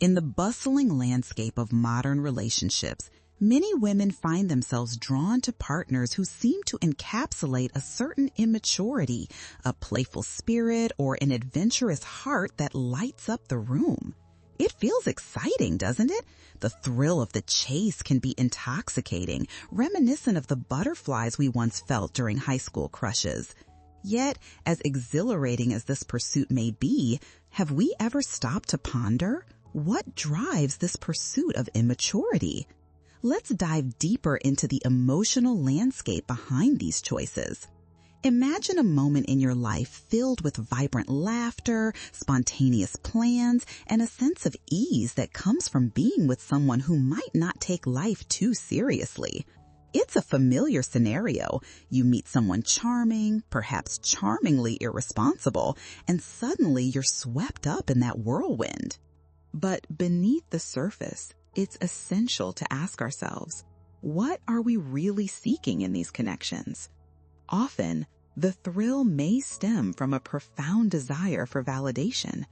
In the bustling landscape of modern relationships, many women find themselves drawn to partners who seem to encapsulate a certain immaturity, a playful spirit, or an adventurous heart that lights up the room. It feels exciting, doesn't it? The thrill of the chase can be intoxicating, reminiscent of the butterflies we once felt during high school crushes. Yet, as exhilarating as this pursuit may be, have we ever stopped to ponder? What drives this pursuit of immaturity? Let's dive deeper into the emotional landscape behind these choices. Imagine a moment in your life filled with vibrant laughter, spontaneous plans, and a sense of ease that comes from being with someone who might not take life too seriously. It's a familiar scenario. You meet someone charming, perhaps charmingly irresponsible, and suddenly you're swept up in that whirlwind. But beneath the surface, it's essential to ask ourselves, what are we really seeking in these connections? Often, the thrill may stem from a profound desire for validation.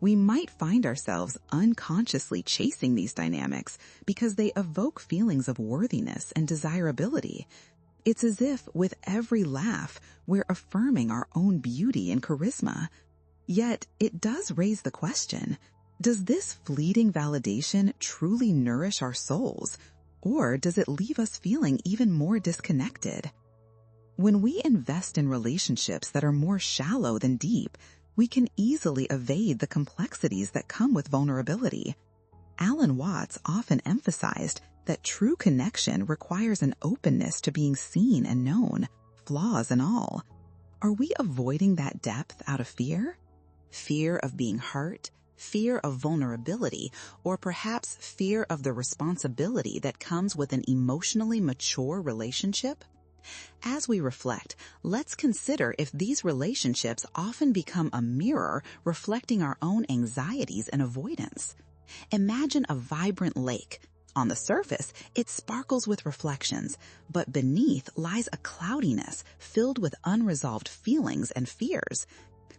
We might find ourselves unconsciously chasing these dynamics because they evoke feelings of worthiness and desirability. It's as if with every laugh, we're affirming our own beauty and charisma. Yet, it does raise the question, does this fleeting validation truly nourish our souls, or does it leave us feeling even more disconnected? When we invest in relationships that are more shallow than deep, we can easily evade the complexities that come with vulnerability. Alan Watts often emphasized that true connection requires an openness to being seen and known, flaws and all. Are we avoiding that depth out of fear? Fear of being hurt? Fear of vulnerability, or perhaps fear of the responsibility that comes with an emotionally mature relationship? As we reflect, let's consider if these relationships often become a mirror reflecting our own anxieties and avoidance. Imagine a vibrant lake. On the surface, it sparkles with reflections, but beneath lies a cloudiness filled with unresolved feelings and fears.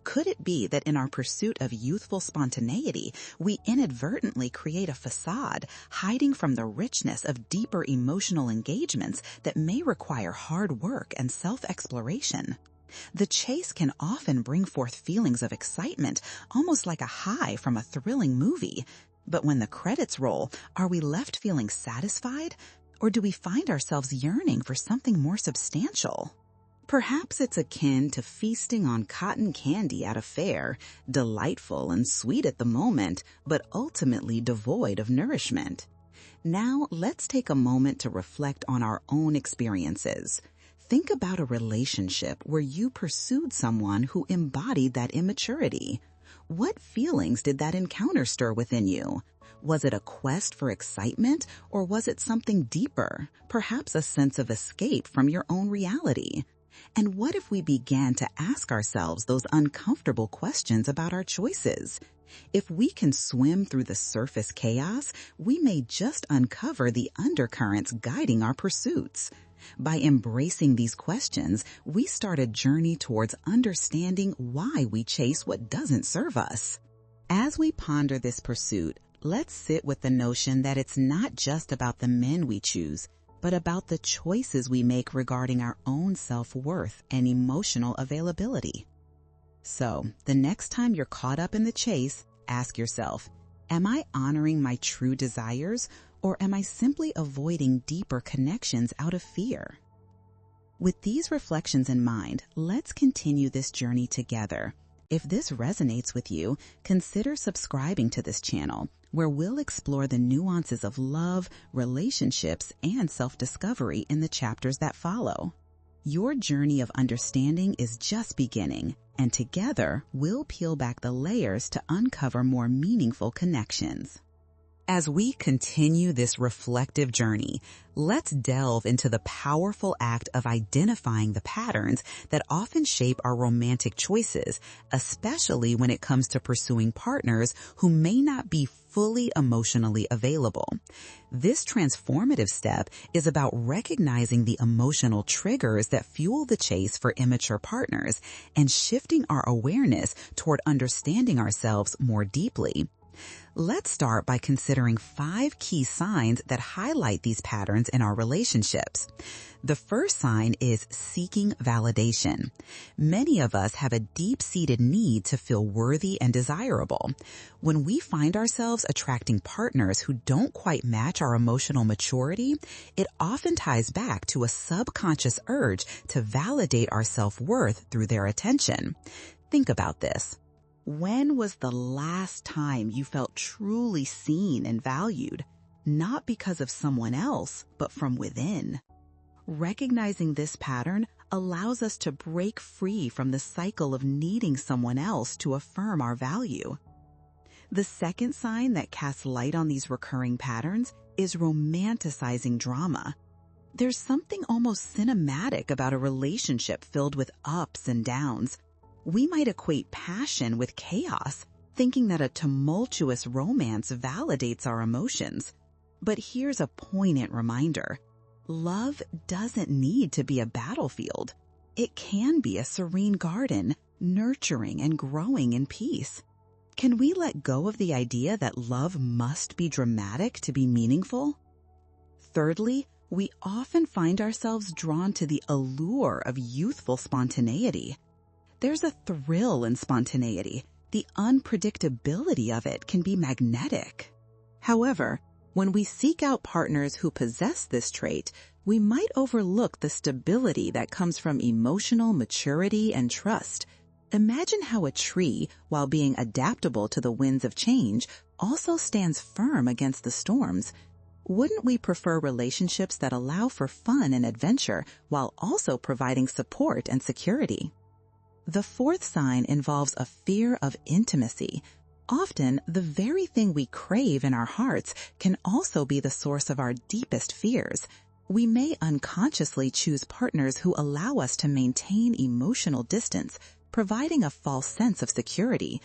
Could it be that in our pursuit of youthful spontaneity, we inadvertently create a facade hiding from the richness of deeper emotional engagements that may require hard work and self-exploration? The chase can often bring forth feelings of excitement, almost like a high from a thrilling movie. But when the credits roll, are we left feeling satisfied? Or do we find ourselves yearning for something more substantial? Perhaps it's akin to feasting on cotton candy at a fair, delightful and sweet at the moment, but ultimately devoid of nourishment. Now, let's take a moment to reflect on our own experiences. Think about a relationship where you pursued someone who embodied that immaturity. What feelings did that encounter stir within you? Was it a quest for excitement, or was it something deeper, perhaps a sense of escape from your own reality? And what if we began to ask ourselves those uncomfortable questions about our choices? If we can swim through the surface chaos, we may just uncover the undercurrents guiding our pursuits. By embracing these questions, we start a journey towards understanding why we chase what doesn't serve us. As we ponder this pursuit, let's sit with the notion that it's not just about the men we choose, but about the choices we make regarding our own self-worth and emotional availability. So, the next time you're caught up in the chase, ask yourself, am I honoring my true desires, or am I simply avoiding deeper connections out of fear? With these reflections in mind, let's continue this journey together. If this resonates with you, consider subscribing to this channel, where we'll explore the nuances of love, relationships, and self-discovery in the chapters that follow. Your journey of understanding is just beginning, and together we'll peel back the layers to uncover more meaningful connections. As we continue this reflective journey, let's delve into the powerful act of identifying the patterns that often shape our romantic choices, especially when it comes to pursuing partners who may not be fully emotionally available. This transformative step is about recognizing the emotional triggers that fuel the chase for immature partners and shifting our awareness toward understanding ourselves more deeply. Let's start by considering 5 key signs that highlight these patterns in our relationships. The first sign is seeking validation. Many of us have a deep-seated need to feel worthy and desirable. When we find ourselves attracting partners who don't quite match our emotional maturity, it often ties back to a subconscious urge to validate our self-worth through their attention. Think about this. When was the last time you felt truly seen and valued? Not because of someone else, but from within. Recognizing this pattern allows us to break free from the cycle of needing someone else to affirm our value. The second sign that casts light on these recurring patterns is romanticizing drama. There's something almost cinematic about a relationship filled with ups and downs. We might equate passion with chaos, thinking that a tumultuous romance validates our emotions. But here's a poignant reminder. Love doesn't need to be a battlefield. It can be a serene garden, nurturing and growing in peace. Can we let go of the idea that love must be dramatic to be meaningful? Thirdly, we often find ourselves drawn to the allure of youthful spontaneity. There's a thrill in spontaneity. The unpredictability of it can be magnetic. However, when we seek out partners who possess this trait, we might overlook the stability that comes from emotional maturity and trust. Imagine how a tree, while being adaptable to the winds of change, also stands firm against the storms. Wouldn't we prefer relationships that allow for fun and adventure while also providing support and security? The fourth sign involves a fear of intimacy. Often, the very thing we crave in our hearts can also be the source of our deepest fears. We may unconsciously choose partners who allow us to maintain emotional distance, providing a false sense of security.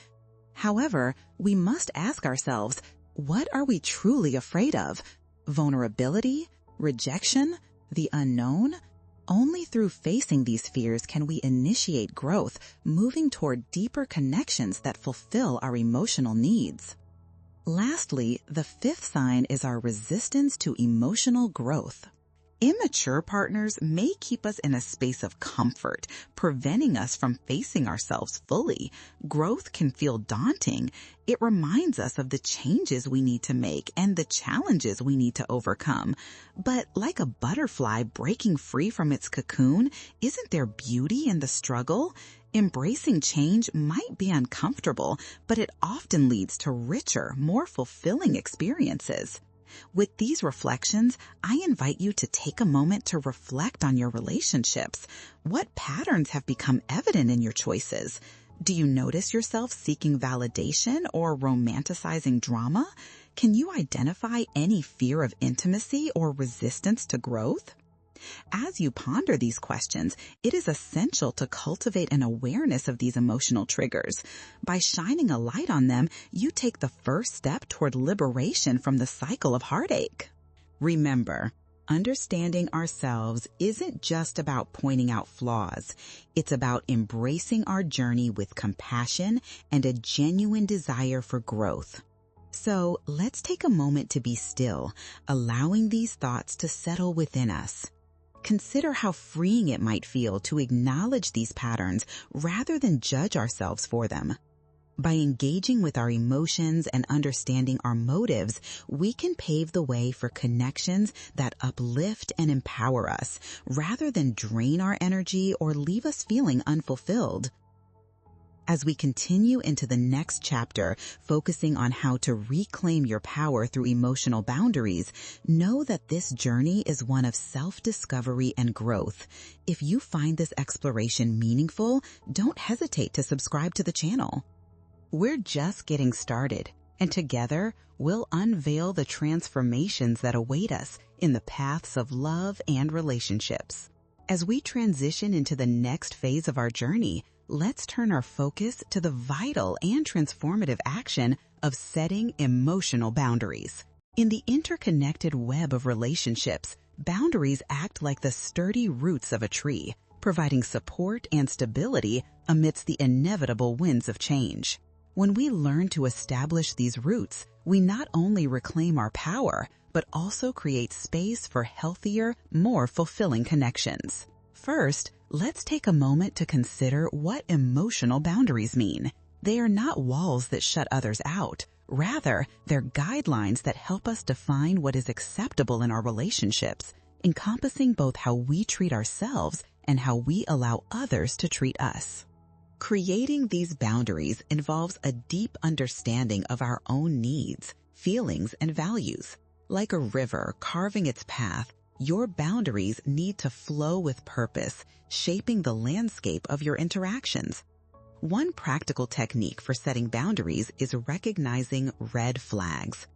However, we must ask ourselves, what are we truly afraid of? Vulnerability? Rejection? The unknown? Only through facing these fears can we initiate growth, moving toward deeper connections that fulfill our emotional needs. Lastly, the fifth sign is our resistance to emotional growth. Immature partners may keep us in a space of comfort, preventing us from facing ourselves fully. Growth can feel daunting. It reminds us of the changes we need to make and the challenges we need to overcome. But like a butterfly breaking free from its cocoon, isn't there beauty in the struggle? Embracing change might be uncomfortable, but it often leads to richer, more fulfilling experiences. With these reflections, I invite you to take a moment to reflect on your relationships. What patterns have become evident in your choices? Do you notice yourself seeking validation or romanticizing drama? Can you identify any fear of intimacy or resistance to growth? As you ponder these questions, it is essential to cultivate an awareness of these emotional triggers. By shining a light on them, you take the first step toward liberation from the cycle of heartache. Remember, understanding ourselves isn't just about pointing out flaws. It's about embracing our journey with compassion and a genuine desire for growth. So let's take a moment to be still, allowing these thoughts to settle within us. Consider how freeing it might feel to acknowledge these patterns rather than judge ourselves for them. By engaging with our emotions and understanding our motives, we can pave the way for connections that uplift and empower us, rather than drain our energy or leave us feeling unfulfilled. As we continue into the next chapter, focusing on how to reclaim your power through emotional boundaries, know that this journey is one of self-discovery and growth. If you find this exploration meaningful, don't hesitate to subscribe to the channel. We're just getting started, and together, we'll unveil the transformations that await us in the paths of love and relationships. As we transition into the next phase of our journey, let's turn our focus to the vital and transformative action of setting emotional boundaries. In the interconnected web of relationships, boundaries act like the sturdy roots of a tree, providing support and stability amidst the inevitable winds of change. When we learn to establish these roots, we not only reclaim our power, but also create space for healthier, more fulfilling connections. First, let's take a moment to consider what emotional boundaries mean. They are not walls that shut others out. Rather, they're guidelines that help us define what is acceptable in our relationships, encompassing both how we treat ourselves and how we allow others to treat us. Creating these boundaries involves a deep understanding of our own needs, feelings, and values. Like a river carving its path, your boundaries need to flow with purpose, shaping the landscape of your interactions. One practical technique for setting boundaries is recognizing red flags.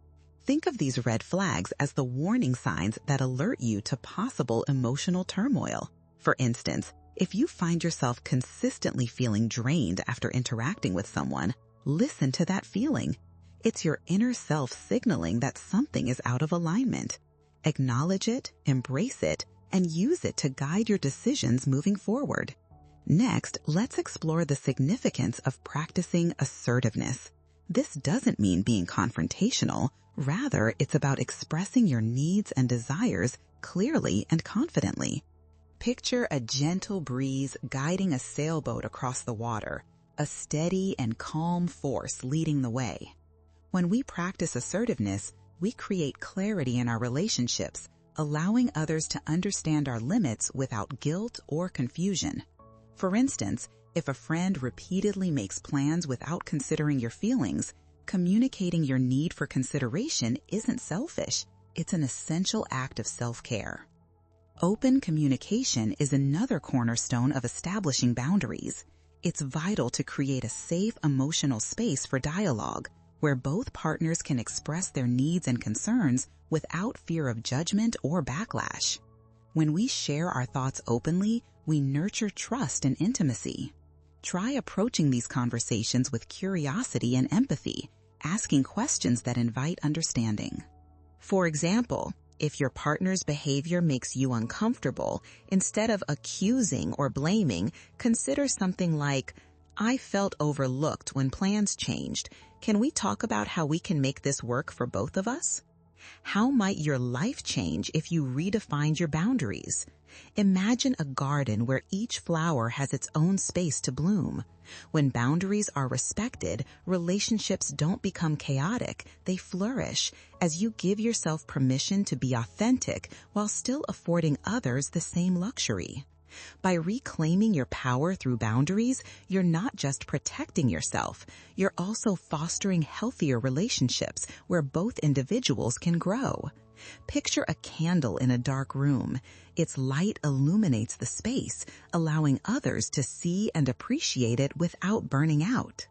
Think of these red flags as the warning signs that alert you to possible emotional turmoil. For instance, if you find yourself consistently feeling drained after interacting with someone, listen to that feeling. It's your inner self signaling that something is out of alignment. Acknowledge it, embrace it, and use it to guide your decisions moving forward. Next, let's explore the significance of practicing assertiveness. This doesn't mean being confrontational. Rather, it's about expressing your needs and desires clearly and confidently. Picture a gentle breeze guiding a sailboat across the water, a steady and calm force leading the way. When we practice assertiveness, we create clarity in our relationships, allowing others to understand our limits without guilt or confusion. For instance, if a friend repeatedly makes plans without considering your feelings, communicating your need for consideration isn't selfish. It's an essential act of self-care. Open communication is another cornerstone of establishing boundaries. It's vital to create a safe emotional space for dialogue, where both partners can express their needs and concerns without fear of judgment or backlash. When we share our thoughts openly, we nurture trust and intimacy. Try approaching these conversations with curiosity and empathy, asking questions that invite understanding. For example, if your partner's behavior makes you uncomfortable, instead of accusing or blaming, consider something like, "I felt overlooked when plans changed. Can we talk about how we can make this work for both of us?" How might your life change if you redefined your boundaries? Imagine a garden where each flower has its own space to bloom. When boundaries are respected, relationships don't become chaotic, they flourish, as you give yourself permission to be authentic while still affording others the same luxury. By reclaiming your power through boundaries, you're not just protecting yourself, you're also fostering healthier relationships where both individuals can grow. Picture a candle in a dark room. Its light illuminates the space, allowing others to see and appreciate it without burning out.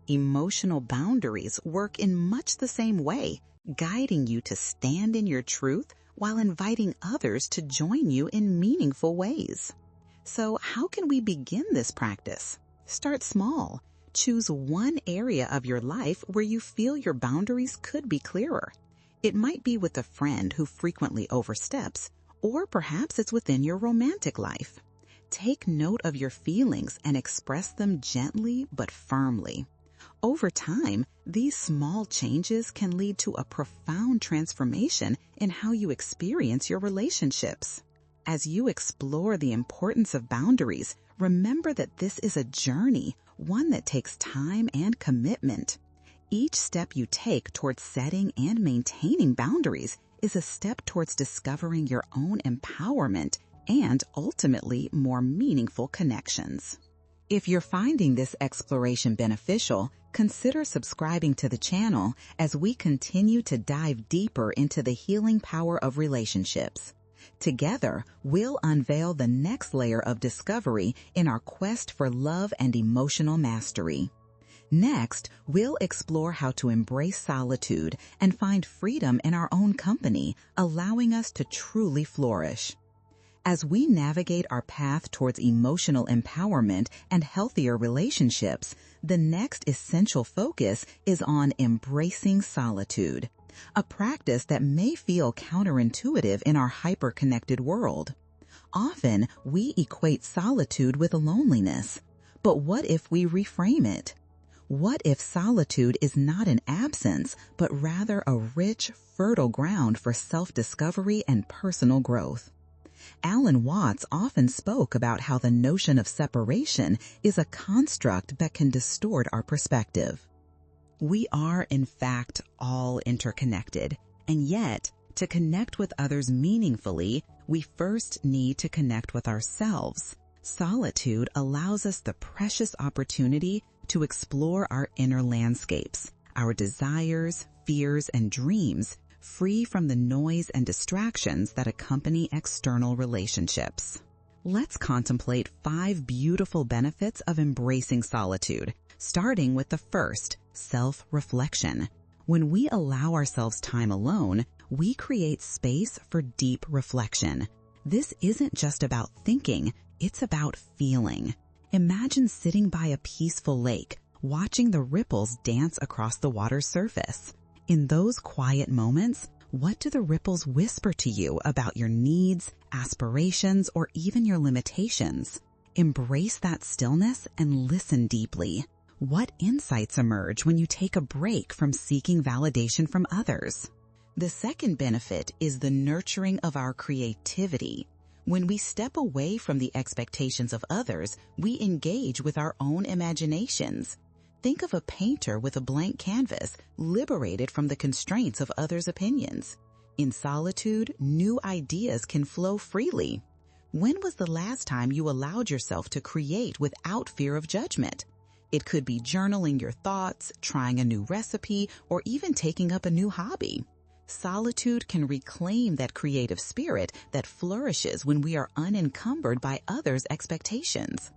Emotional boundaries work in much the same way, guiding you to stand in your truth while inviting others to join you in meaningful ways. So how can we begin this practice? Start small. Choose one area of your life where you feel your boundaries could be clearer. It might be with a friend who frequently oversteps, or perhaps it's within your romantic life. Take note of your feelings and express them gently but firmly. Over time, these small changes can lead to a profound transformation in how you experience your relationships. As you explore the importance of boundaries, remember that this is a journey, one that takes time and commitment. Each step you take towards setting and maintaining boundaries is a step towards discovering your own empowerment and ultimately more meaningful connections. If you're finding this exploration beneficial, consider subscribing to the channel as we continue to dive deeper into the healing power of relationships. Together, we'll unveil the next layer of discovery in our quest for love and emotional mastery. Next, we'll explore how to embrace solitude and find freedom in our own company, allowing us to truly flourish. As we navigate our path towards emotional empowerment and healthier relationships, the next essential focus is on embracing solitude, a practice that may feel counterintuitive in our hyper-connected world. Often, we equate solitude with loneliness. But what if we reframe it? What if solitude is not an absence, but rather a rich, fertile ground for self-discovery and personal growth? Alan Watts often spoke about how the notion of separation is a construct that can distort our perspective. We are, in fact, all interconnected, and yet, to connect with others meaningfully, we first need to connect with ourselves. Solitude allows us the precious opportunity to explore our inner landscapes, our desires, fears, and dreams, free from the noise and distractions that accompany external relationships. Let's contemplate 5 beautiful benefits of embracing solitude, starting with the first, self-reflection. When we allow ourselves time alone, we create space for deep reflection. This isn't just about thinking, it's about feeling. Imagine sitting by a peaceful lake, watching the ripples dance across the water's surface. In those quiet moments, what do the ripples whisper to you about your needs, aspirations, or even your limitations? Embrace that stillness and listen deeply. What insights emerge when you take a break from seeking validation from others? The second benefit is the nurturing of our creativity. When we step away from the expectations of others, we engage with our own imaginations. Think of a painter with a blank canvas, liberated from the constraints of others' opinions. In solitude, new ideas can flow freely. When was the last time you allowed yourself to create without fear of judgment? It could be journaling your thoughts, trying a new recipe, or even taking up a new hobby. Solitude can reclaim that creative spirit that flourishes when we are unencumbered by others' expectations.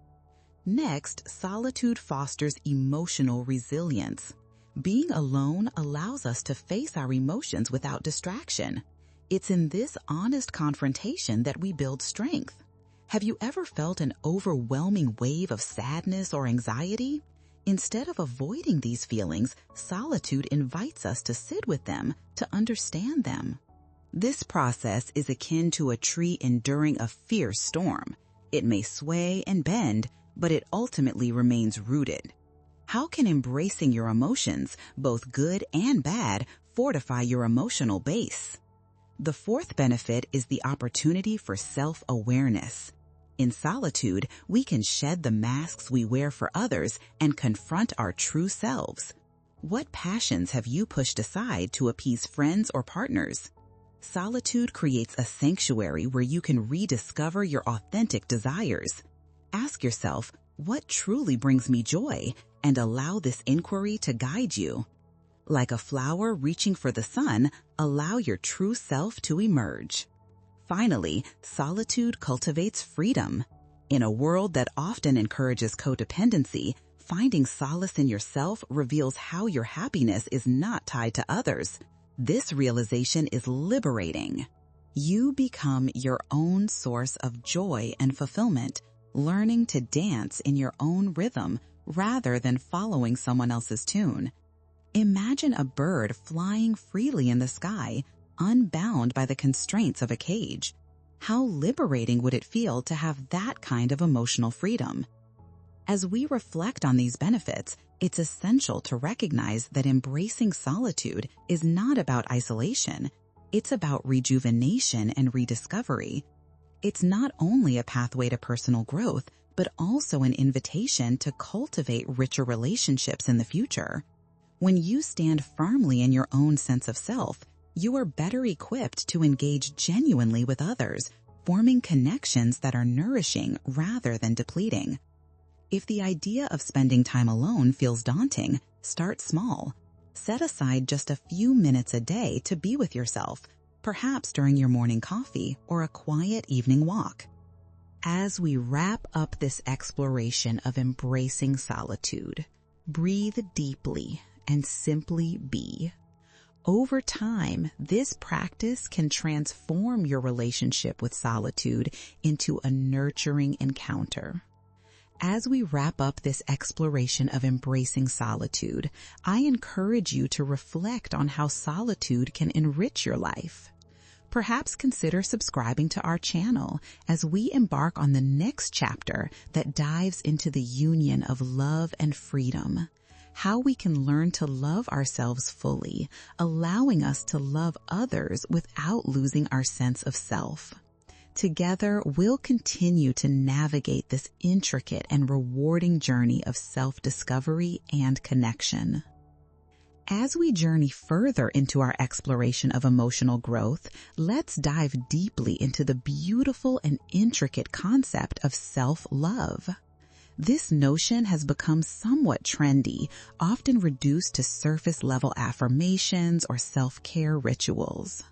Next, solitude fosters emotional resilience. Being alone allows us to face our emotions without distraction. It's in this honest confrontation that we build strength. Have you ever felt an overwhelming wave of sadness or anxiety? Instead of avoiding these feelings, solitude invites us to sit with them, to understand them. This process is akin to a tree enduring a fierce storm. It may sway and bend, but it ultimately remains rooted. How can embracing your emotions, both good and bad, fortify your emotional base? The fourth benefit is the opportunity for self-awareness. In solitude, we can shed the masks we wear for others and confront our true selves. What passions have you pushed aside to appease friends or partners? Solitude creates a sanctuary where you can rediscover your authentic desires. Ask yourself, what truly brings me joy, and allow this inquiry to guide you. Like a flower reaching for the sun, allow your true self to emerge. Finally, solitude cultivates freedom. In a world that often encourages codependency, finding solace in yourself reveals how your happiness is not tied to others. This realization is liberating. You become your own source of joy and fulfillment, learning to dance in your own rhythm rather than following someone else's tune. Imagine a bird flying freely in the sky, unbound by the constraints of a cage. How liberating would it feel to have that kind of emotional freedom? As we reflect on these benefits, it's essential to recognize that embracing solitude is not about isolation. It's about rejuvenation and rediscovery. It's not only a pathway to personal growth, but also an invitation to cultivate richer relationships in the future. When you stand firmly in your own sense of self, you are better equipped to engage genuinely with others, forming connections that are nourishing rather than depleting. If the idea of spending time alone feels daunting, start small. Set aside just a few minutes a day to be with yourself, perhaps during your morning coffee or a quiet evening walk. As we wrap up this exploration of embracing solitude, breathe deeply and simply be. Over time, this practice can transform your relationship with solitude into a nurturing encounter. As we wrap up this exploration of embracing solitude, I encourage you to reflect on how solitude can enrich your life. Perhaps consider subscribing to our channel as we embark on the next chapter that dives into the union of love and freedom. how we can learn to love ourselves fully, allowing us to love others without losing our sense of self. Together, we'll continue to navigate this intricate and rewarding journey of self-discovery and connection. As we journey further into our exploration of emotional growth, let's dive deeply into the beautiful and intricate concept of self-love. This notion has become somewhat trendy, often reduced to surface-level affirmations or self-care rituals.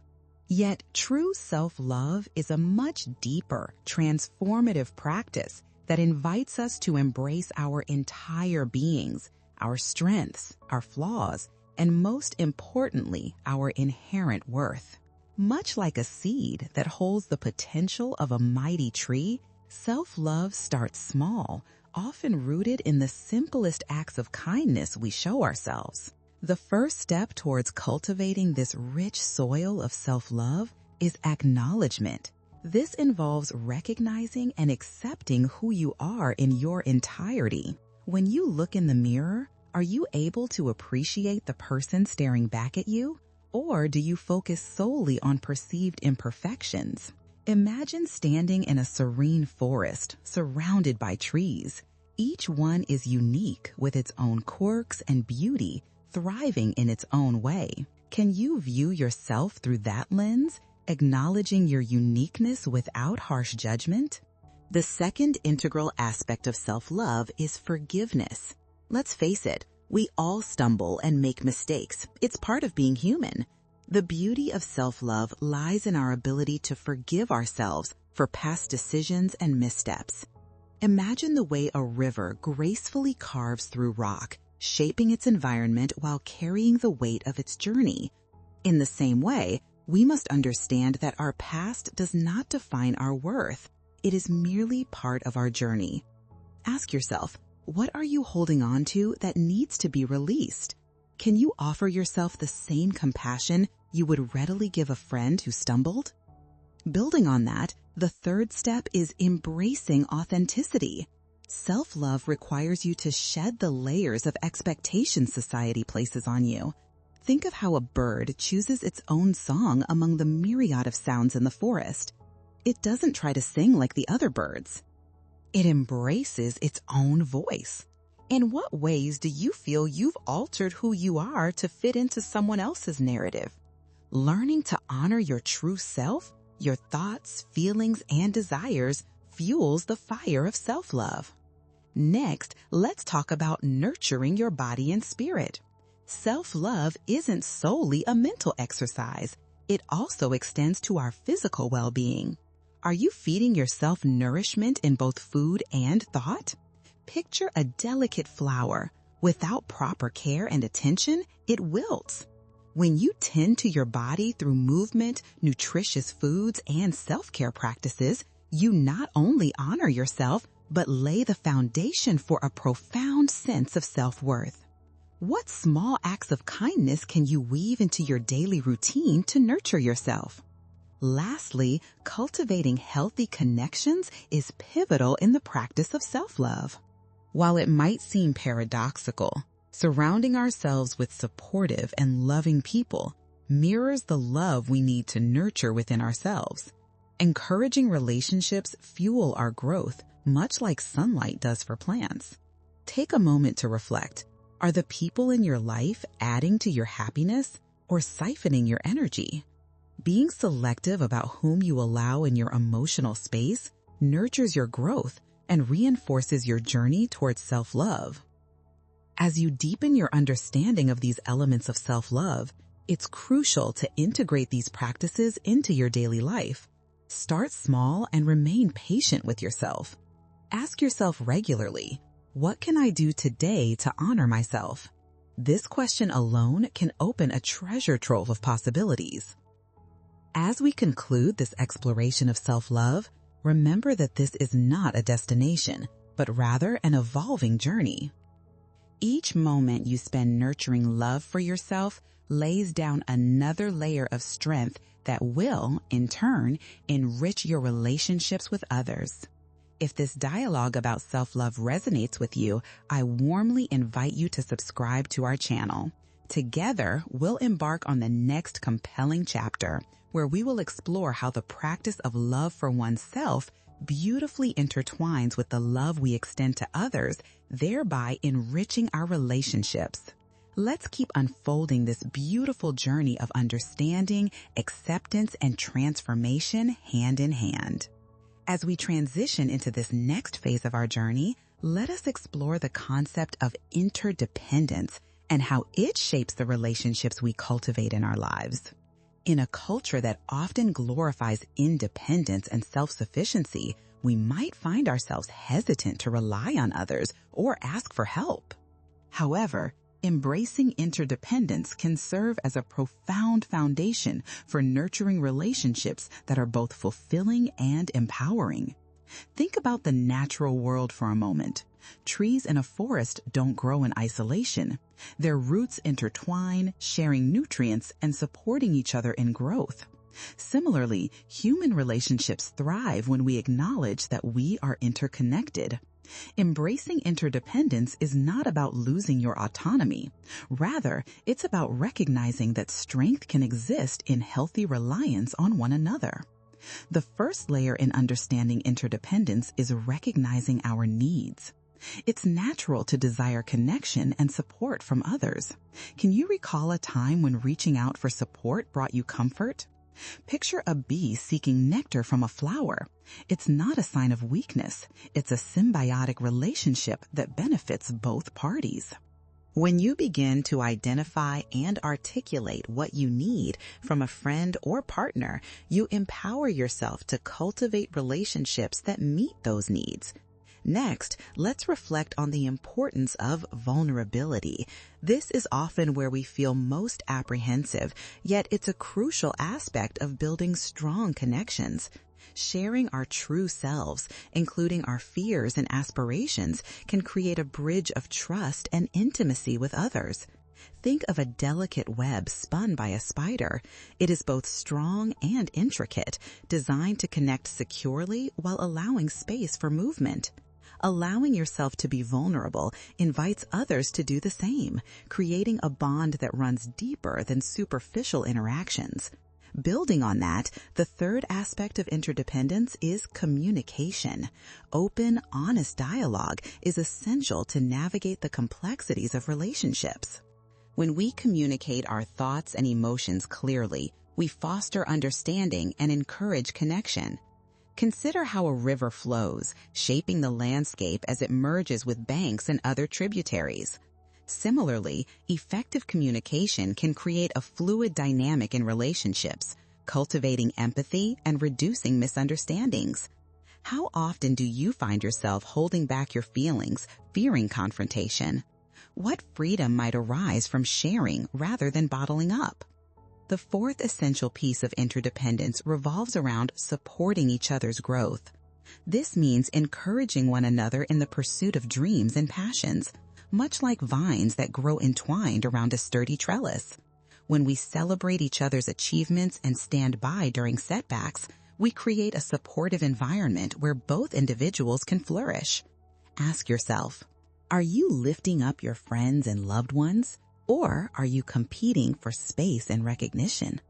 Yet, true self-love is a much deeper, transformative practice that invites us to embrace our entire beings, our strengths, our flaws, and most importantly, our inherent worth. Much like a seed that holds the potential of a mighty tree, self-love starts small, often rooted in the simplest acts of kindness we show ourselves. The first step towards cultivating this rich soil of self-love is acknowledgement. This involves recognizing and accepting who you are in your entirety. When you look in the mirror, are you able to appreciate the person staring back at you? Or do you focus solely on perceived imperfections? Imagine standing in a serene forest surrounded by trees. Each one is unique with its own quirks and beauty, thriving in its own way. Can you view yourself through that lens, acknowledging your uniqueness without harsh judgment? The second integral aspect of self-love is forgiveness. Let's face it, we all stumble and make mistakes. It's part of being human. The beauty of self-love lies in our ability to forgive ourselves for past decisions and missteps. Imagine the way a river gracefully carves through rock, shaping its environment while carrying the weight of its journey. In the same way, we must understand that our past does not define our worth. It is merely part of our journey. Ask yourself, what are you holding on to that needs to be released? Can you offer yourself the same compassion you would readily give a friend who stumbled? Building on that, the third step is embracing authenticity. Self-love requires you to shed the layers of expectations society places on you. Think of how a bird chooses its own song among the myriad of sounds in the forest. It doesn't try to sing like the other birds. It embraces its own voice. In what ways do you feel you've altered who you are to fit into someone else's narrative? Learning to honor your true self, your thoughts, feelings, and desires fuels the fire of self-love. Next, let's talk about nurturing your body and spirit. Self-love isn't solely a mental exercise. It also extends to our physical well-being. Are you feeding yourself nourishment in both food and thought? Picture a delicate flower. Without proper care and attention, it wilts. When you tend to your body through movement, nutritious foods, and self-care practices, you not only honor yourself, but lay the foundation for a profound sense of self-worth. What small acts of kindness can you weave into your daily routine to nurture yourself? Lastly, cultivating healthy connections is pivotal in the practice of self-love. While it might seem paradoxical, surrounding ourselves with supportive and loving people mirrors the love we need to nurture within ourselves. Encouraging relationships fuel our growth, much like sunlight does for plants. Take a moment to reflect. Are the people in your life adding to your happiness or siphoning your energy? Being selective about whom you allow in your emotional space nurtures your growth and reinforces your journey towards self-love. As you deepen your understanding of these elements of self-love, it's crucial to integrate these practices into your daily life. Start small and remain patient with yourself. Ask yourself regularly, what can I do today to honor myself? This question alone can open a treasure trove of possibilities. As we conclude this exploration of self-love, remember that this is not a destination, but rather an evolving journey. Each moment you spend nurturing love for yourself lays down another layer of strength that will, in turn, enrich your relationships with others. If this dialogue about self-love resonates with you, I warmly invite you to subscribe to our channel. Together, we'll embark on the next compelling chapter, where we will explore how the practice of love for oneself beautifully intertwines with the love we extend to others, thereby enriching our relationships. Let's keep unfolding this beautiful journey of understanding, acceptance, and transformation hand in hand. As we transition into this next phase of our journey, let us explore the concept of interdependence and how it shapes the relationships we cultivate in our lives. In a culture that often glorifies independence and self-sufficiency, we might find ourselves hesitant to rely on others or ask for help. However, embracing interdependence can serve as a profound foundation for nurturing relationships that are both fulfilling and empowering. Think about the natural world for a moment. Trees in a forest don't grow in isolation. Their roots intertwine, sharing nutrients and supporting each other in growth. Similarly, human relationships thrive when we acknowledge that we are interconnected. Embracing interdependence is not about losing your autonomy. Rather, it's about recognizing that strength can exist in healthy reliance on one another. The first layer in understanding interdependence is recognizing our needs. It's natural to desire connection and support from others. Can you recall a time when reaching out for support brought you comfort? Picture a bee seeking nectar from a flower. It's not a sign of weakness. It's a symbiotic relationship that benefits both parties. When you begin to identify and articulate what you need from a friend or partner, you empower yourself to cultivate relationships that meet those needs. Next, let's reflect on the importance of vulnerability. This is often where we feel most apprehensive, yet it's a crucial aspect of building strong connections. Sharing our true selves, including our fears and aspirations, can create a bridge of trust and intimacy with others. Think of a delicate web spun by a spider. It is both strong and intricate, designed to connect securely while allowing space for movement. Allowing yourself to be vulnerable invites others to do the same, creating a bond that runs deeper than superficial interactions. Building on that, the third aspect of interdependence is communication. Open, honest dialogue is essential to navigate the complexities of relationships. When we communicate our thoughts and emotions clearly, we foster understanding and encourage connection. Consider how a river flows, shaping the landscape as it merges with banks and other tributaries. Similarly, effective communication can create a fluid dynamic in relationships, cultivating empathy and reducing misunderstandings. How often do you find yourself holding back your feelings, fearing confrontation? What freedom might arise from sharing rather than bottling up? The fourth essential piece of interdependence revolves around supporting each other's growth. This means encouraging one another in the pursuit of dreams and passions, much like vines that grow entwined around a sturdy trellis. When we celebrate each other's achievements and stand by during setbacks, we create a supportive environment where both individuals can flourish. Ask yourself, are you lifting up your friends and loved ones? Or are you competing for space and recognition?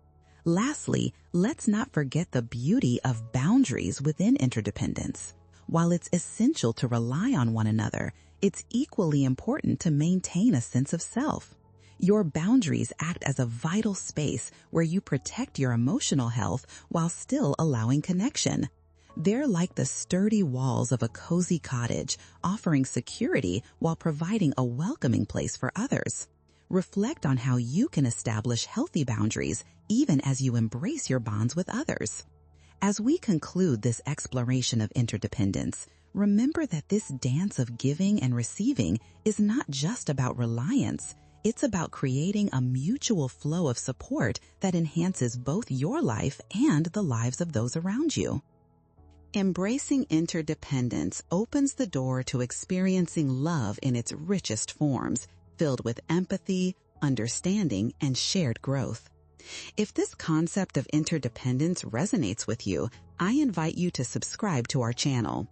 Lastly, let's not forget the beauty of boundaries within interdependence. While it's essential to rely on one another, it's equally important to maintain a sense of self. Your boundaries act as a vital space where you protect your emotional health while still allowing connection. They're like the sturdy walls of a cozy cottage, offering security while providing a welcoming place for others. Reflect on how you can establish healthy boundaries even as you embrace your bonds with others. As we conclude this exploration of interdependence, remember that this dance of giving and receiving is not just about reliance. It's about creating a mutual flow of support that enhances both your life and the lives of those around you. Embracing interdependence opens the door to experiencing love in its richest forms, filled with empathy, understanding, and shared growth. If this concept of interdependence resonates with you, I invite you to subscribe to our channel.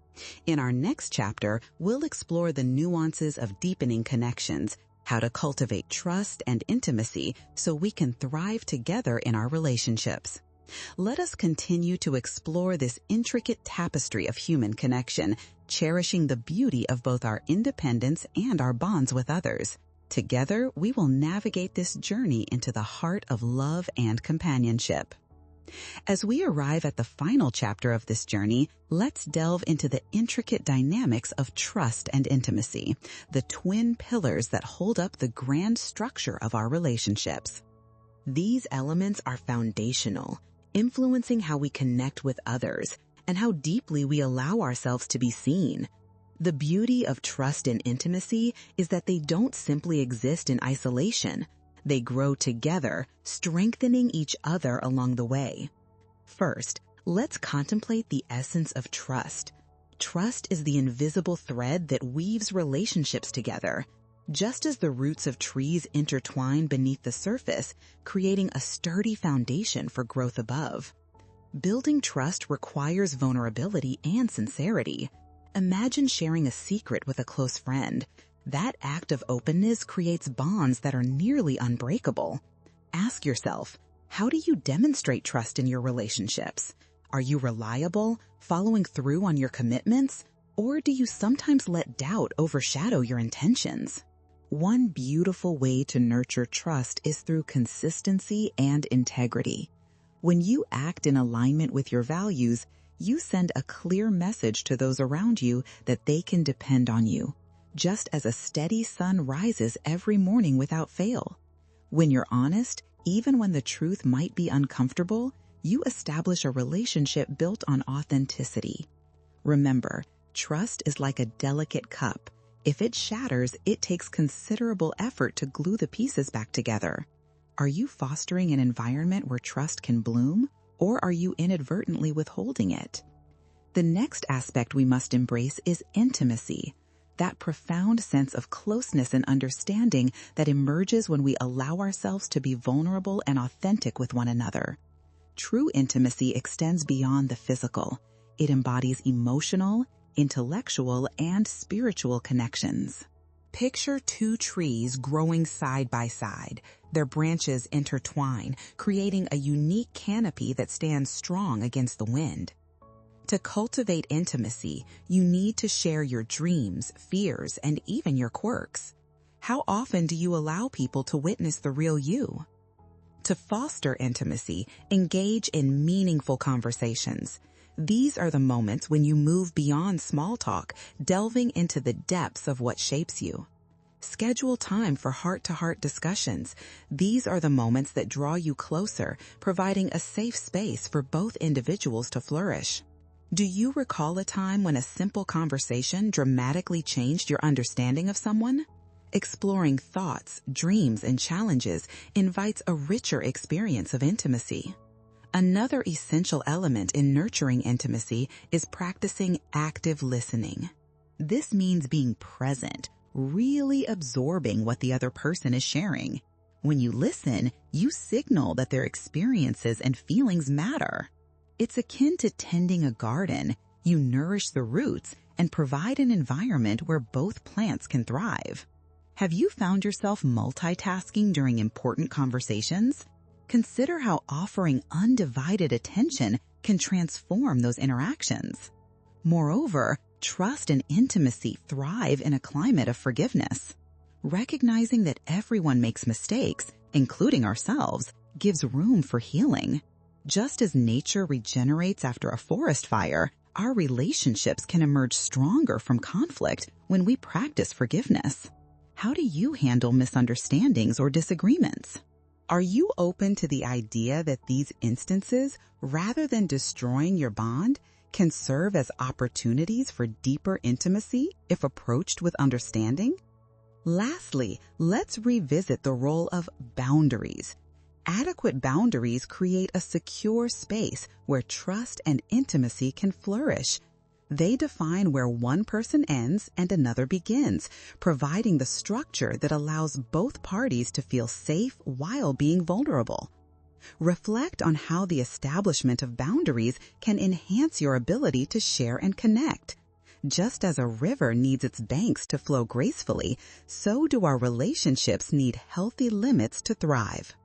In our next chapter, we'll explore the nuances of deepening connections, how to cultivate trust and intimacy so we can thrive together in our relationships. Let us continue to explore this intricate tapestry of human connection, cherishing the beauty of both our independence and our bonds with others. Together, we will navigate this journey into the heart of love and companionship. As we arrive at the final chapter of this journey, let's delve into the intricate dynamics of trust and intimacy, the twin pillars that hold up the grand structure of our relationships. These elements are foundational, influencing how we connect with others and how deeply we allow ourselves to be seen. The beauty of trust and intimacy is that they don't simply exist in isolation. They grow together, strengthening each other along the way. First, let's contemplate the essence of trust. Trust is the invisible thread that weaves relationships together. Just as the roots of trees intertwine beneath the surface, creating a sturdy foundation for growth above. Building trust requires vulnerability and sincerity. Imagine sharing a secret with a close friend. That act of openness creates bonds that are nearly unbreakable. Ask yourself, how do you demonstrate trust in your relationships? Are you reliable, following through on your commitments, or do you sometimes let doubt overshadow your intentions? One beautiful way to nurture trust is through consistency and integrity. When you act in alignment with your values, you send a clear message to those around you that they can depend on you, just as a steady sun rises every morning without fail. When you're honest, even when the truth might be uncomfortable, you establish a relationship built on authenticity. Remember, trust is like a delicate cup. If it shatters, it takes considerable effort to glue the pieces back together. Are you fostering an environment where trust can bloom, or are you inadvertently withholding it? The next aspect we must embrace is intimacy. That profound sense of closeness and understanding that emerges when we allow ourselves to be vulnerable and authentic with one another. True intimacy extends beyond the physical. It embodies emotional, intellectual, and spiritual connections. Picture two trees growing side by side. Their branches intertwine, creating a unique canopy that stands strong against the wind. To cultivate intimacy, you need to share your dreams, fears, and even your quirks. How often do you allow people to witness the real you? To foster intimacy, engage in meaningful conversations. These are the moments when you move beyond small talk, delving into the depths of what shapes you. Schedule time for heart-to-heart discussions. These are the moments that draw you closer, providing a safe space for both individuals to flourish. Do you recall a time when a simple conversation dramatically changed your understanding of someone? Exploring thoughts, dreams, and challenges invites a richer experience of intimacy. Another essential element in nurturing intimacy is practicing active listening. This means being present, really absorbing what the other person is sharing. When you listen, you signal that their experiences and feelings matter. It's akin to tending a garden. You nourish the roots and provide an environment where both plants can thrive. Have you found yourself multitasking during important conversations? Consider how offering undivided attention can transform those interactions. Moreover, trust and intimacy thrive in a climate of forgiveness. Recognizing that everyone makes mistakes, including ourselves, gives room for healing. Just as nature regenerates after a forest fire, our relationships can emerge stronger from conflict when we practice forgiveness. How do you handle misunderstandings or disagreements? Are you open to the idea that these instances, rather than destroying your bond, can serve as opportunities for deeper intimacy if approached with understanding? Lastly, let's revisit the role of boundaries. Adequate boundaries create a secure space where trust and intimacy can flourish. They define where one person ends and another begins, providing the structure that allows both parties to feel safe while being vulnerable. Reflect on how the establishment of boundaries can enhance your ability to share and connect. Just as a river needs its banks to flow gracefully, so do our relationships need healthy limits to thrive.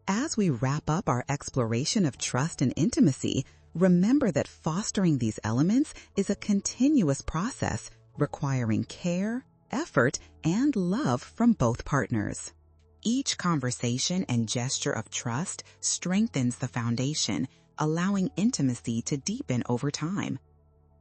As we wrap up our exploration of trust and intimacy, remember that fostering these elements is a continuous process requiring care, effort, and love from both partners. Each conversation and gesture of trust strengthens the foundation, allowing intimacy to deepen over time.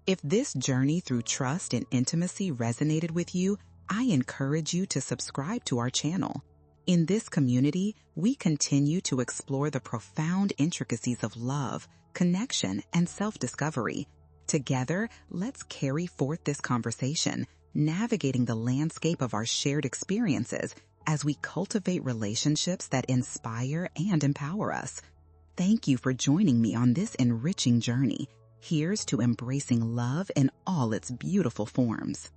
If this journey through trust and intimacy resonated with you, I encourage you to subscribe to our channel. In this community, we continue to explore the profound intricacies of love, connection, and self-discovery. Together, let's carry forth this conversation, navigating the landscape of our shared experiences as we cultivate relationships that inspire and empower us. Thank you for joining me on this enriching journey. Here's to embracing love in all its beautiful forms.